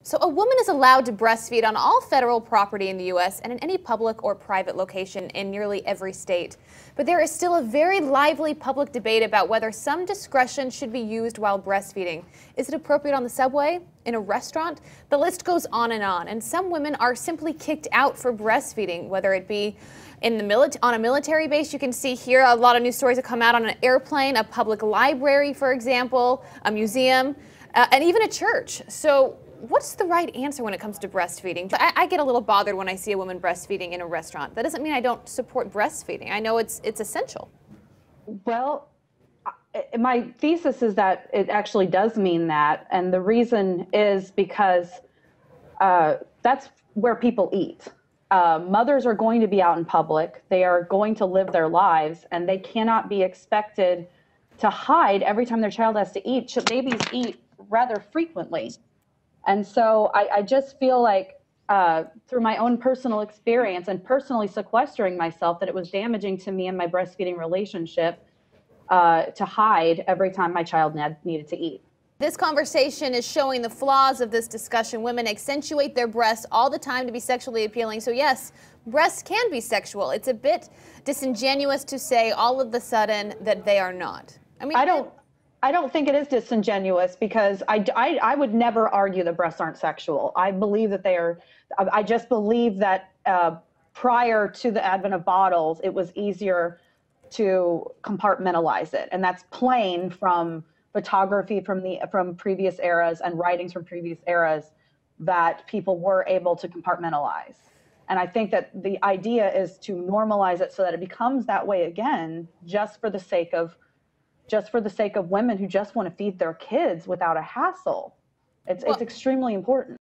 So a woman is allowed to breastfeed on all federal property in the U.S. and in any public or private location in nearly every state. But there is still a very lively public debate about whether some discretion should be used while breastfeeding. Is it appropriate on the subway? In a restaurant? The list goes on. And some women are simply kicked out for breastfeeding, whether it be in the on a military base. You can see here a lot of news stories that come out on an airplane, a public library, for example, a museum, and even a church. So what's the right answer when it comes to breastfeeding? I get a little bothered when I see a woman breastfeeding in a restaurant. That doesn't mean I don't support breastfeeding. I know it's essential. Well, my thesis is that it actually does mean that. And the reason is because that's where people eat. Mothers are going to be out in public. They are going to live their lives, and they cannot be expected to hide every time their child has to eat. Babies eat rather frequently. And so I just feel like through my own personal experience and personally sequestering myself, that it was damaging to me and my breastfeeding relationship to hide every time my child needed to eat. This conversation is showing the flaws of this discussion. Women accentuate their breasts all the time to be sexually appealing. So yes, breasts can be sexual. It's a bit disingenuous to say all of a sudden that they are not. I mean, I don't think it is disingenuous, because I would never argue that breasts aren't sexual. I believe that they are. I just believe that prior to the advent of bottles, it was easier to compartmentalize it. And that's plain from photography from previous eras and writings from previous eras, that people were able to compartmentalize. And I think that the idea is to normalize it so that it becomes that way again, just for the sake of women who just want to feed their kids without a hassle. It's extremely important.